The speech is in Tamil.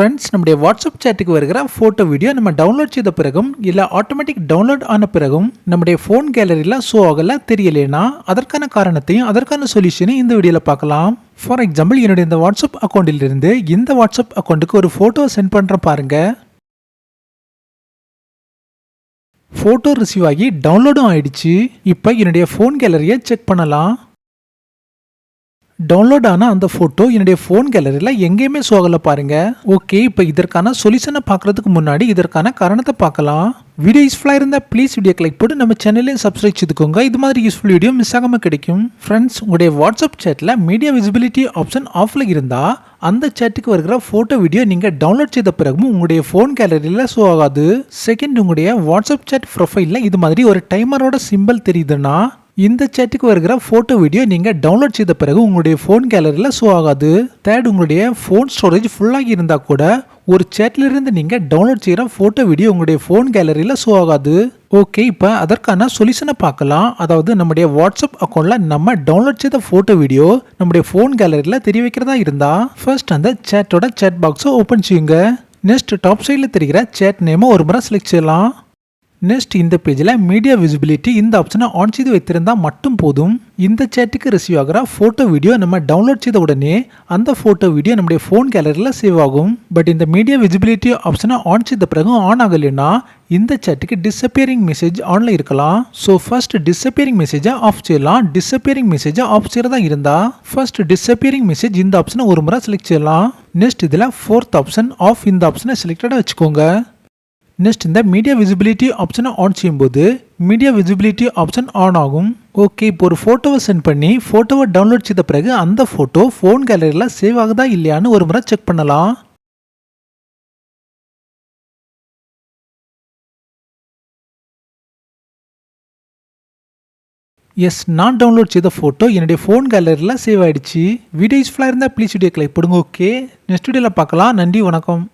ஃப்ரெண்ட்ஸ், நம்முடைய வாட்ஸ்அப் சேட்டுக்கு வருகிற ஃபோட்டோ வீடியோ நம்ம டவுன்லோட் செய்த பிறகும் இல்லை ஆட்டோமேட்டிக் டவுன்லோட் ஆன பிறகும் நம்முடைய ஃபோன் கேலரியில் ஷோ ஆகல தெரியலேனா அதற்கான காரணத்தையும் அதற்கான சொல்யூஷனையும் இந்த வீடியோவில் பார்க்கலாம். ஃபார் எக்ஸாம்பிள், என்னுடைய இந்த வாட்ஸ்அப் அக்கௌண்ட்டிலிருந்து இந்த வாட்ஸ்அப் அக்கௌண்ட்டுக்கு ஒரு ஃபோட்டோ சென்ட் பண்ணுறேன் பாருங்க. ஃபோட்டோ ரிசீவ் ஆகி டவுன்லோடும் ஆயிடுச்சு. இப்போ என்னுடைய ஃபோன் கேலரியை செக் பண்ணலாம். டவுன்லோட் ஆன அந்த ஃபோட்டோ என்னுடைய ஃபோன் கேலரியில் எங்கேயுமே ஷோ ஆகல பாருங்க. ஓகே, இப்போ இதற்கான சொல்யூஷனை பார்க்கறதுக்கு முன்னாடி இதற்கான காரணத்தை பார்க்கலாம். வீடியோ யூஸ்ஃபுல்லாக இருந்தால் ப்ளீஸ் வீடியோக்கு லைக் போட்டு நம்ம சேனலையும் சப்ஸ்கிரைப் செய்துக்கோங்க. இது மாதிரி யூஸ்ஃபுல் வீடியோ மிஸ் ஆகாமல் கிடைக்கும். ஃப்ரெண்ட்ஸ், உங்களுடைய வாட்ஸ்அப் சேட்டில் மீடியா விசிபிலிட்டி ஆப்ஷன் ஆஃபில் இருந்தால் அந்த சேட்டுக்கு வருகிற ஃபோட்டோ வீடியோ நீங்கள் டவுன்லோட் செய்த பிறகும் உங்களுடைய ஃபோன் கேலரியில் ஷோ ஆகாது. செகண்ட், உங்களுடைய வாட்ஸ்அப் சேட் ப்ரொஃபைலில் இது மாதிரி ஒரு டைமரோட சிம்பிள் தெரியுதுன்னா இந்த சேட்டுக்கு வருகிற ஃபோட்டோ வீடியோ நீங்கள் டவுன்லோட் செய்த பிறகு உங்களுடைய ஃபோன் கேலரியில் ஷோ ஆகாது. தேர்ட், உங்களுடைய ஃபோன் ஸ்டோரேஜ் ஃபுல்லாகி இருந்தால் கூட ஒரு சேட்டிலிருந்து நீங்கள் டவுன்லோட் செய்கிற ஃபோட்டோ வீடியோ உங்களுடைய ஃபோன் கேலரியில் ஷோ ஆகாது. ஓகே, இப்போ அதற்கான சொல்யூஷனை பார்க்கலாம். அதாவது நம்முடைய வாட்ஸ்அப் அக்கௌண்ட்டில் நம்ம டவுன்லோட் செய்த ஃபோட்டோ வீடியோ நம்முடைய ஃபோன் கேலரியில் தெரிய வைக்கிறதா இருந்தால் ஃபர்ஸ்ட் அந்த சேட்டோட சேட் பாக்ஸை ஓப்பன் செய்யுங்க. நெக்ஸ்ட், டாப் சைடில் தெரிகிற சேட் நேமை ஒரு முறை செலக்ட் செய்யலாம். நெக்ஸ்ட், இந்த பேஜில் மீடியா விசிபிலிட்டி இந்த ஆப்ஷனை ஆன் செய்து வைத்திருந்தால் மட்டும் போதும். இந்த சேட்டுக்கு ரிசீவ் ஆகிற ஃபோட்டோ வீடியோ நம்ம டவுன்லோட் செய்த உடனே அந்த ஃபோட்டோ வீடியோ நம்முடைய ஃபோன் கேலரியில் சேவ் ஆகும். பட் இந்த மீடியா விசிபிலிட்டி ஆப்ஷனை ஆன் செய்த பிறகு ஆன் ஆகலைன்னா இந்த சேட்டுக்கு டிஸப்பியரிங் மெசேஜ் ஆனில் இருக்கலாம். ஸோ ஃபர்ஸ்ட் டிஸப்பியரிங் மெசேஜை ஆஃப் செய்யலாம். டிஸப்பியரிங் மெசேஜை ஆஃப் செய்யறதா இருந்தால் ஃபர்ஸ்ட் டிஸப்பியரிங் மெசேஜ் இந்த ஆப்ஷனை ஒரு முறை செலக்ட் செய்யலாம். நெக்ஸ்ட், இதில் ஃபோர்த் ஆப்ஷன் ஆஃப் இந்த ஆப்ஷனை செலக்டடாக வச்சுக்கோங்க. நெக்ஸ்ட், இந்த மீடியா விசிபிலிட்டி ஆப்ஷனை ஆன் செய்யும்போது மீடியா விசிபிலிட்டி ஆப்ஷன் ஆன் ஆகும். ஓகே, இப்போ ஒரு ஃபோட்டோவை சென்ட் பண்ணி ஃபோட்டோவை டவுன்லோட் செய்த பிறகு அந்த ஃபோட்டோ ஃபோன் கேலரியில் சேவ் ஆகுதா இல்லையான்னு ஒரு முறை செக் பண்ணலாம். எஸ், நான் டவுன்லோட் செய்த ஃபோட்டோ என்னுடைய ஃபோன் கேலரியில் சேவ் ஆயிடுச்சு. வீடியோ யூஸ்ஃபுல்லாக இருந்தால் ப்ளீஸ் வீடியோக்கு லைக் போடுங்க. ஓகே, நெக்ஸ்ட் வீடியோவில் பார்க்கலாம். நன்றி, வணக்கம்.